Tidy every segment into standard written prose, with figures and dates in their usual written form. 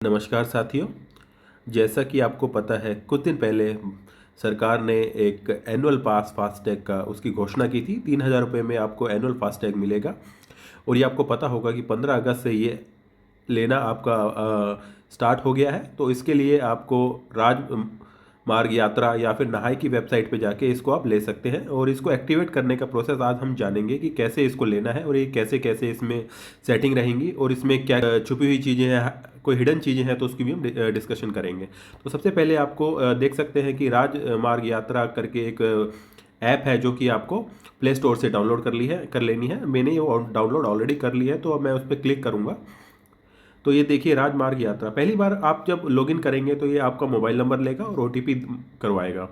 नमस्कार साथियों। जैसा कि आपको पता है, कुछ दिन पहले सरकार ने एक एनुअल पास फास्टैग का उसकी घोषणा की थी। 3,000 रुपये में आपको एनुअल फास्टैग मिलेगा। और ये आपको पता होगा कि 15 अगस्त से ये लेना आपका स्टार्ट हो गया है। तो इसके लिए आपको राजमार्ग यात्रा या फिर नहाई की वेबसाइट पे जाके इसको आप ले सकते हैं। और इसको एक्टिवेट करने का प्रोसेस आज हम जानेंगे कि कैसे इसको लेना है और ये कैसे कैसे इसमें सेटिंग रहेंगी और इसमें क्या छुपी हुई चीज़ें हैं, कोई हिडन चीज़ें हैं तो उसकी भी हम डिस्कशन करेंगे। तो सबसे पहले आपको देख सकते हैं कि राजमार्ग यात्रा करके एक ऐप है जो कि आपको प्ले स्टोर से डाउनलोड कर लेनी है। मैंने ये डाउनलोड ऑलरेडी कर लिया है, तो अब मैं उस पर क्लिक करूँगा। तो ये देखिए, राजमार्ग यात्रा पहली बार आप जब लॉगिन करेंगे तो ये आपका मोबाइल नंबर लेगा और ओटीपी करवाएगा।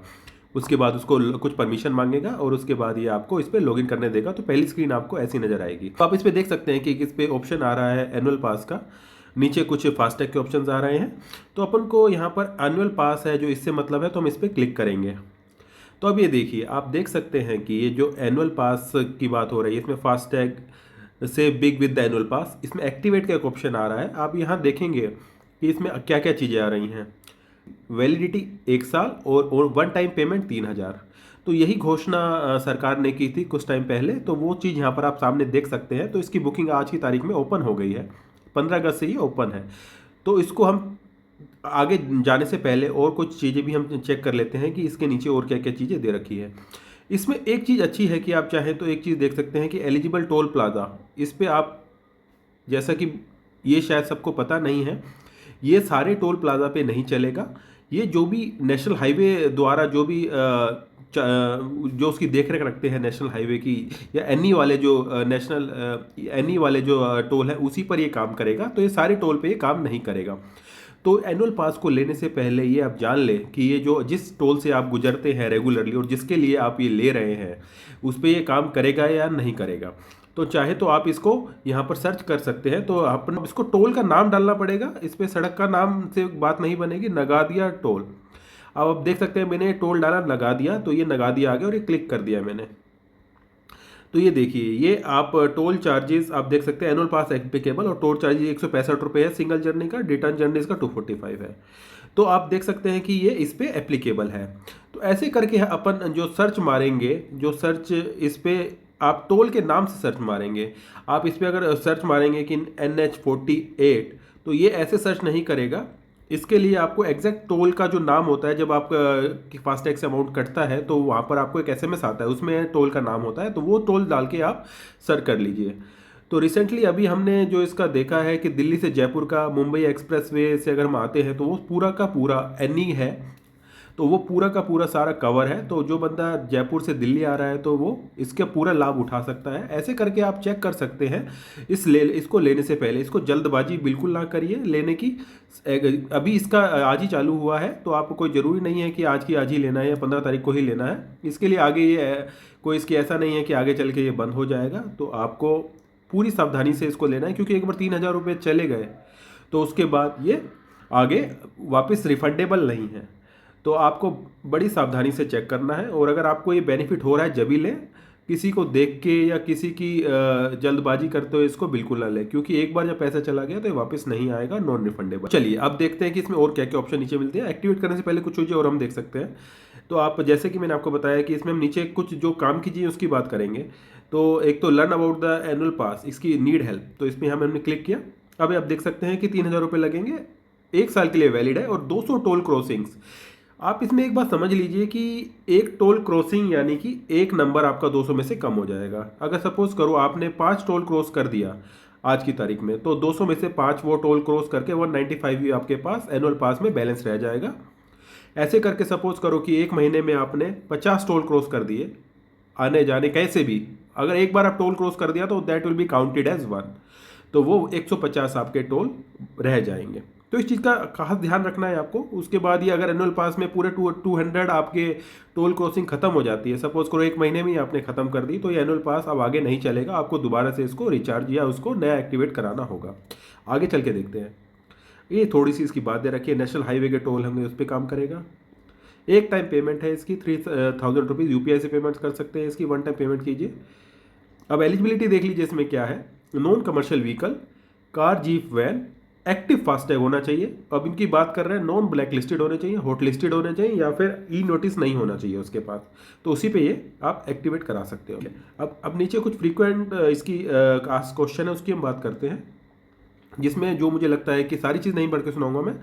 उसके बाद उसको कुछ परमिशन मांगेगा और उसके बाद ये आपको इस पर लॉगिन करने देगा। तो पहली स्क्रीन आपको ऐसी नजर आएगी। तो आप इस पे देख सकते हैं कि इस पे ऑप्शन आ रहा है एनुअल पास का, नीचे कुछ फास्टैग के ऑप्शंस आ रहे हैं। तो अपन को यहाँ पर एनुअल पास है जो इससे मतलब है, तो हम इस पर क्लिक करेंगे। तो अब ये देखिए, आप देख सकते हैं कि ये जो एनुअल पास की बात हो रही है, इसमें फास्टैग से बिग विद द एनुअल पास, इसमें एक्टिवेट का एक ऑप्शन आ रहा है। आप यहाँ देखेंगे कि इसमें क्या क्या चीज़ें आ रही हैं। वैलिडिटी 1 साल और वन टाइम पेमेंट 3,000। तो यही घोषणा सरकार ने की थी कुछ टाइम पहले। तो वो चीज़ यहाँ पर आप सामने देख सकते हैं। तो इसकी बुकिंग आज की तारीख में ओपन हो गई है, 15 अगस्त से ही ओपन है। तो इसको हम आगे जाने से पहले और कुछ चीज़ें भी हम चेक कर लेते हैं कि इसके नीचे और क्या क्या चीज़ें दे रखी है। इसमें एक चीज़ अच्छी है कि आप चाहें तो एक चीज़ देख सकते हैं कि एलिजिबल टोल प्लाजा, इस पे आप, जैसा कि ये शायद सबको पता नहीं है, ये सारे टोल प्लाजा पे नहीं चलेगा। ये जो भी नेशनल हाईवे द्वारा जो भी जो उसकी देख रेख रखते हैं नेशनल हाईवे की, या एनी वाले जो एनी वाले जो टोल है, उसी पर ये काम करेगा। तो ये सारे टोल पे ये काम नहीं करेगा। तो एनुअल पास को लेने से पहले ये आप जान लें कि ये जो जिस टोल से आप गुजरते हैं रेगुलरली और जिसके लिए आप ये ले रहे हैं, उस पर ये काम करेगा या नहीं करेगा। तो चाहे तो आप इसको यहाँ पर सर्च कर सकते हैं। तो अपन इसको टोल का नाम डालना पड़ेगा, इस पर सड़क का नाम से बात नहीं बनेगी। नगादिया टोल, अब आप देख सकते हैं मैंने टोल डाला नगादिया, तो ये नगादिया आ गया और ये क्लिक कर दिया मैंने। तो ये देखिए, ये आप टोल चार्जेस आप देख सकते हैं, एनुअल पास एप्लीकेबल, और टोल चार्जेस 165 रुपये है सिंगल जर्नी का, रिटर्न जर्नी का 245 है। तो आप देख सकते हैं कि ये इस पे एप्लीकेबल है। तो ऐसे करके अपन जो सर्च मारेंगे, जो सर्च इस पे आप टोल के नाम से सर्च मारेंगे। आप इस पे अगर सर्च मारेंगे कि NH48, तो ये ऐसे सर्च नहीं करेगा। इसके लिए आपको एग्जैक्ट टोल का जो नाम होता है, जब आपका फास्टैग से अमाउंट कटता है तो वहाँ पर आपको एक एसएमएस आता है, उसमें टोल का नाम होता है। तो वो टोल डाल के आप सर्च कर लीजिए। तो रिसेंटली अभी हमने जो इसका देखा है कि दिल्ली से जयपुर का मुंबई एक्सप्रेसवे से अगर हम आते हैं तो वो पूरा का पूरा एनी है। तो वो पूरा का पूरा सारा कवर है। तो जो बंदा जयपुर से दिल्ली आ रहा है तो वो इसका पूरा लाभ उठा सकता है। ऐसे करके आप चेक कर सकते हैं। इसको लेने से पहले इसको जल्दबाजी बिल्कुल ना करिए लेने की। अभी इसका आज ही चालू हुआ है, तो आपको कोई ज़रूरी नहीं है कि आज की आज ही लेना है या 15 तारीख को ही लेना है। इसके लिए आगे ये कोई इसकी ऐसा नहीं है कि आगे चल के ये बंद हो जाएगा। तो आपको पूरी सावधानी से इसको लेना है, क्योंकि एक बार 3,000 रुपये चले गए तो उसके बाद ये आगे वापस रिफंडेबल नहीं है। तो आपको बड़ी सावधानी से चेक करना है। और अगर आपको ये बेनिफिट हो रहा है जब ही लें, किसी को देख के या किसी की जल्दबाजी करते हुए इसको बिल्कुल ना लें, क्योंकि एक बार जब पैसा चला गया तो ये वापस नहीं आएगा, नॉन रिफंडेबल। चलिए अब देखते हैं कि इसमें और क्या क्या ऑप्शन नीचे मिलते हैं। एक्टिवेट करने से पहले कुछ चीज़ें और हम देख सकते हैं। तो आप जैसे कि मैंने आपको बताया कि इसमें हम नीचे कुछ जो काम की चीज़ें उसकी बात करेंगे। तो एक तो लर्न अबाउट द एनुअल पास, इसकी नीड हेल्प, तो इसमें हमने क्लिक किया। अब आप देख सकते हैं कि 3,000 रुपये लगेंगे, 1 साल के लिए वैलिड है, और 200 टोल क्रॉसिंग्स। आप इसमें एक बात समझ लीजिए कि एक टोल क्रॉसिंग यानी कि एक नंबर आपका 200 में से कम हो जाएगा। अगर सपोज करो आपने 5 टोल क्रॉस कर दिया आज की तारीख में, तो 200 में से 5 वो टोल क्रॉस करके 195 ही आपके पास एनुअल पास में बैलेंस रह जाएगा। ऐसे करके सपोज करो कि एक महीने में आपने 50 टोल क्रॉस कर दिए, आने जाने कैसे भी, अगर एक बार आप टोल क्रॉस कर दिया तो that will be counted as 1। तो वो 150 आपके टोल रह जाएंगे। तो इस चीज़ का खास ध्यान रखना है आपको। उसके बाद ये अगर एनुअल पास में पूरे 200 आपके टोल क्रॉसिंग खत्म हो जाती है, सपोज करो एक महीने में ही आपने खत्म कर दी, तो ये एनुअल पास अब आगे नहीं चलेगा। आपको दोबारा से इसको रिचार्ज या उसको नया एक्टिवेट कराना होगा। आगे चल के देखते हैं। ये थोड़ी सी इसकी बात दे रखी है, नेशनल हाईवे के टोल होंगे उस पर काम करेगा। एक टाइम पेमेंट है इसकी 3,000 रुपीज़, यूपीआई से पेमेंट कर सकते हैं इसकी, वन टाइम पेमेंट कीजिए। अब एलिजिबिलिटी देख लीजिए इसमें क्या है। Non commercial vehicle, car, jeep, van, active FASTag होना चाहिए। अब इनकी बात कर रहे हैं नॉन ब्लैक लिस्टेड होने चाहिए, हॉट लिस्टेड होने चाहिए, या फिर ई नोटिस नहीं होना चाहिए उसके पास, तो उसी पे ये आप एक्टिवेट करा सकते हो। अब नीचे कुछ फ्रीक्वेंट इसकी क्वेश्चन है, उसकी हम बात करते हैं, जिसमें जो मुझे लगता है कि सारी चीज़ नहीं पढ़ के सुनाऊंगा मैं,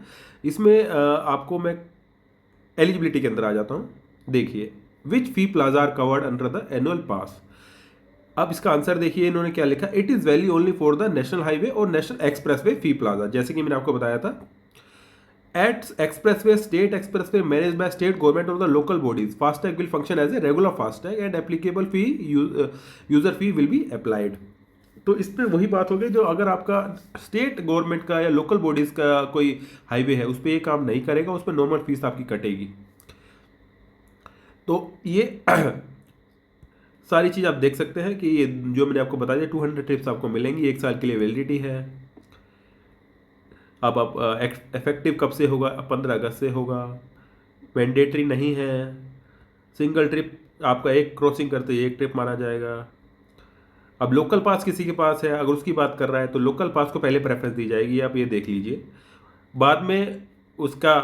इसमें आपको मैं एलिजिबिलिटी के अंदर आ जाता हूँ। देखिए, which fee plaza are covered under the annual pass. अब इसका आंसर देखिए इन्होंने क्या लिखा, it is valid only for the national highway और नेशनल एक्सप्रेसवे फी प्लाजा। जैसे कि मैंने आपको बताया था, at expressway, state expressway manage by state government और the local bodies, FASTag will function as a regular FASTag and applicable fee user fee will be applied. तो इस पर वही बात हो गई, जो अगर आपका स्टेट गवर्नमेंट का या लोकल बॉडीज का कोई हाईवे है उस पर ये काम नहीं करेगा, उस पर नॉर्मल फीस आपकी कटेगी। तो ये सारी चीज़ आप देख सकते हैं कि ये जो मैंने आपको बता दिया 200 ट्रिप्स आपको मिलेंगी, 1 साल के लिए वैलिडिटी है। अब आप इफेक्टिव कब से होगा, 15 अगस्त से होगा, मैंडेटरी नहीं है, सिंगल ट्रिप आपका एक क्रॉसिंग करते ही एक ट्रिप माना जाएगा। अब लोकल पास किसी के पास है, अगर उसकी बात कर रहा है तो लोकल पास को पहले प्रेफरेंस दी जाएगी, आप ये देख लीजिए। बाद में उसका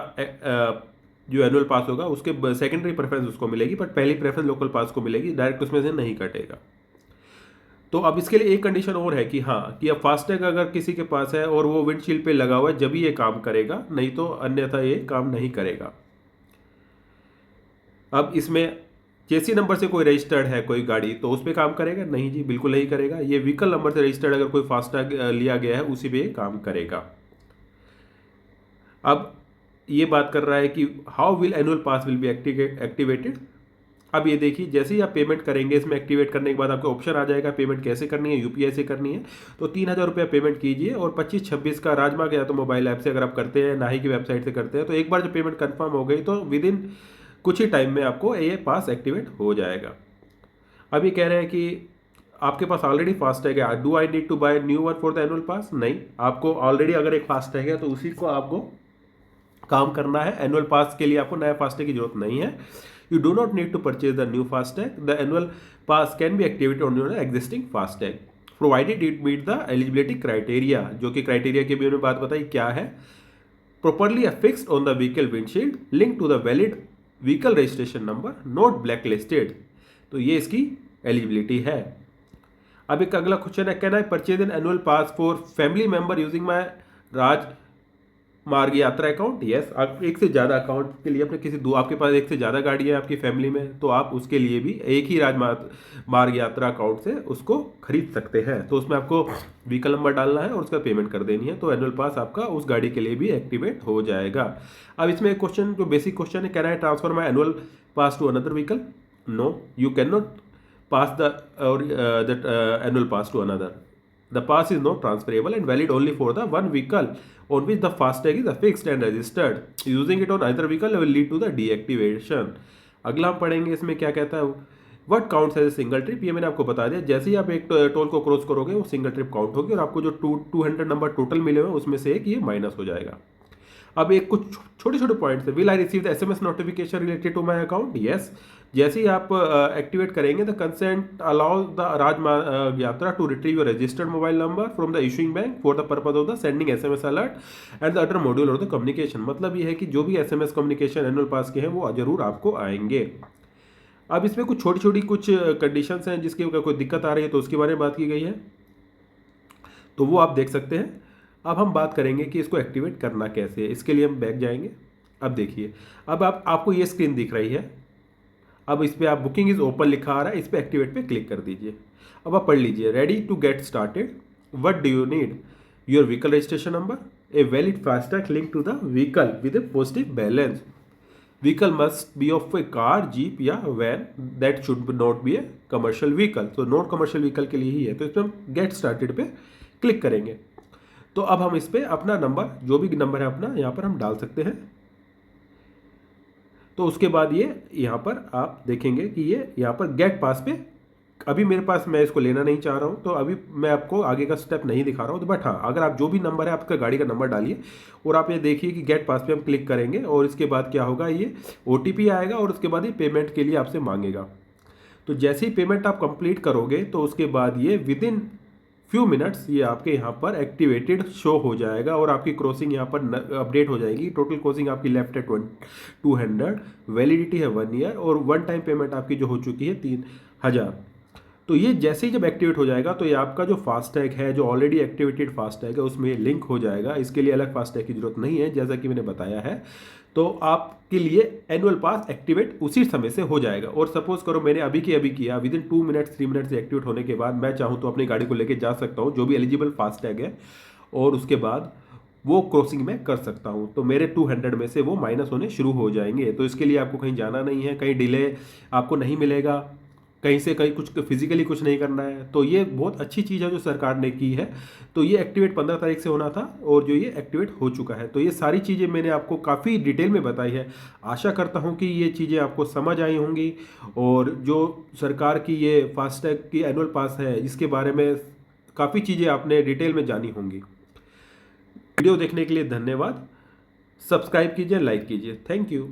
जो एनुअल पास होगा उसके सेकेंडरी प्रेफरेंस उसको मिलेगी, बट पहली प्रेफरेंस लोकल पास को मिलेगी, डायरेक्ट उसमें से नहीं कटेगा। तो अब इसके लिए एक कंडीशन और है कि हाँ, कि अब फास्टैग अगर किसी के पास है और वो विंडशील्ड पे लगा हुआ है जब ही ये काम करेगा, नहीं तो अन्यथा ये काम नहीं करेगा। अब इसमें चेसी नंबर से कोई रजिस्टर्ड है कोई गाड़ी तो उस पर काम करेगा? नहीं जी, बिल्कुल नहीं करेगा। ये व्हीकल नंबर से रजिस्टर्ड अगर कोई फास्टैग लिया गया है उसी पे काम करेगा। अब ये बात कर रहा है कि how will annual pass will be activated. अब ये देखिए, जैसे ही आप पेमेंट करेंगे, इसमें एक्टिवेट करने के बाद आपको ऑप्शन आ जाएगा पेमेंट कैसे करनी है, यूपीआई से करनी है। तो 3,000 रुपया पेमेंट कीजिए और 25-26 का राजमार्ग या तो मोबाइल ऐप से अगर आप करते हैं, नाही की वेबसाइट से करते हैं, तो एक बार जब पेमेंट कंफर्म हो गई तो विद इन कुछ ही टाइम में आपको ये पास एक्टिवेट हो जाएगा। अब ये कह रहे हैं कि आपके पास ऑलरेडी फास्टैग है, do I need to buy new one for the annual pass? नहीं, आपको ऑलरेडी अगर एक फास्टैग है तो उसी को आपको काम करना है। एनुअल पास के लिए आपको नया फास्टैग की जरूरत नहीं है। You do not need to purchase the new FASTag, the annual pass can be activated on your existing FASTag provided it meet the eligibility criteria. जो कि क्राइटेरिया की भी उन्होंने बात बताई क्या है, properly affixed on the vehicle windshield, linked to the valid vehicle registration number, not blacklisted। तो ये इसकी एलिजिबिलिटी है। अब एक अगला क्वेश्चन है, can I purchase an annual pass for family member using my Raj Marg Yatra account? Yes, आप एक से ज़्यादा अकाउंट के लिए अपने किसी दो, आपके पास एक से ज़्यादा गाड़ी है आपकी फैमिली में, तो आप उसके लिए भी एक ही मार्ग यात्रा अकाउंट से उसको खरीद सकते हैं। तो उसमें आपको व्हीकल नंबर डालना है और उसका पेमेंट कर देनी है, तो एनुअल पास आपका उस गाड़ी के लिए भी एक्टिवेट हो जाएगा। अब इसमें एक क्वेश्चन जो बेसिक क्वेश्चन है, can I transfer my annual pass to another vehicle? No, you can not pass the that annual pass to another. The pass is not transferable and valid only for the one vehicle on which the FASTag is affixed and registered. Using it on either vehicle will lead to the deactivation. अगला हम पढ़ेंगे इसमें क्या कहता है, what counts as a single trip. ये मैंने आपको बता दिया, जैसे ही आप एक टोल को क्रॉस करोगे वो सिंगल ट्रिप काउंट होगी और आपको जो 200 नंबर टोटल मिले हुए उसमें से एक ये माइनस हो जाएगा। अब एक कुछ छोटे छोटे पॉइंट्स है, will I receive the SMS notification related to my account? Yes, जैसे ही आप एक्टिवेट करेंगे, the consent allow the Raj Yatra to retrieve your registered mobile number from the issuing bank for the purpose of the sending SMS alert and the other module और the communication. मतलब ये है कि जो भी एसएमएस कम्युनिकेशन एनुअल पास के हैं वो जरूर आपको आएंगे। अब इसमें कुछ छोटी छोटी कुछ कंडीशंस हैं जिसकी अगर कोई दिक्कत आ रही है तो उसके बारे में बात की गई है, तो वो आप देख सकते हैं। अब हम बात करेंगे कि इसको एक्टिवेट करना कैसे है, इसके लिए हम बैक जाएंगे। अब देखिए, अब आपको ये स्क्रीन दिख रही है, अब इस पर आप बुकिंग इज ओपन लिखा आ रहा है, इस पर एक्टिवेट पे क्लिक कर दीजिए। अब आप पढ़ लीजिए, ready to get started, what do you need, your vehicle registration number, a valid FASTag link to the vehicle with a positive balance, vehicle must be of a car, jeep या van, that should not be a commercial vehicle. तो non commercial vehicle के लिए ही है, तो इसमें हम get started पे click करेंगे। तो अब हम इस पर अपना नंबर, जो भी नंबर है अपना, यहाँ पर हम डाल सकते हैं। तो उसके बाद ये यहाँ पर आप देखेंगे कि ये यहाँ पर गेट पास पे, अभी मेरे पास, मैं इसको लेना नहीं चाह रहा हूँ तो अभी मैं आपको आगे का स्टेप नहीं दिखा रहा हूँ। तो बट हाँ, अगर आप जो भी नंबर है आपका गाड़ी का नंबर डालिए और आप ये देखिए कि गेट पास पे हम क्लिक करेंगे और इसके बाद क्या होगा, ये OTP आएगा और उसके बाद ये पेमेंट के लिए आपसे मांगेगा। तो जैसे ही पेमेंट आप कंप्लीट करोगे तो उसके बाद ये विद इन फ्यू मिनट्स ये आपके यहाँ पर एक्टिवेटेड शो हो जाएगा और आपकी क्रॉसिंग यहाँ पर अपडेट हो जाएगी। टोटल क्रॉसिंग आपकी लेफ्ट है 200, वैलिडिटी है 1 ईयर और वन टाइम पेमेंट आपकी जो हो चुकी है 3000। तो ये जैसे ही जब एक्टिवेट हो जाएगा तो ये आपका जो फास्टैग है, जो ऑलरेडी एक्टिवेटेड फास्टैग है, उसमें लिंक हो जाएगा। इसके लिए अलग फास्टैग की जरूरत नहीं है, जैसा कि मैंने बताया है। तो आपके लिए एनुअल पास एक्टिवेट उसी समय से हो जाएगा। और सपोज करो मैंने अभी के अभी किया, विद इन 2 मिनट्स 3 मिनट से एक्टिवेट होने के बाद मैं चाहूँ तो अपनी गाड़ी को लेके जा सकता हूँ, जो भी एलिजिबल फास्टैग है, और उसके बाद वो क्रॉसिंग में कर सकता हूँ। तो मेरे 200 में से वो माइनस होने शुरू हो जाएंगे। तो इसके लिए आपको कहीं जाना नहीं है, कहीं डिले आपको नहीं मिलेगा, कहीं से कहीं कुछ फिजिकली कुछ नहीं करना है। तो ये बहुत अच्छी चीज़ है जो सरकार ने की है। तो ये एक्टिवेट 15 तारीख से होना था और जो ये एक्टिवेट हो चुका है। तो ये सारी चीज़ें मैंने आपको काफ़ी डिटेल में बताई है। आशा करता हूँ कि ये चीज़ें आपको समझ आई होंगी और जो सरकार की ये फास्टैग की एनुअल पास है इसके बारे में काफ़ी चीज़ें आपने डिटेल में जानी होंगी। वीडियो देखने के लिए धन्यवाद। सब्सक्राइब कीजिए, लाइक कीजिए। Thank you.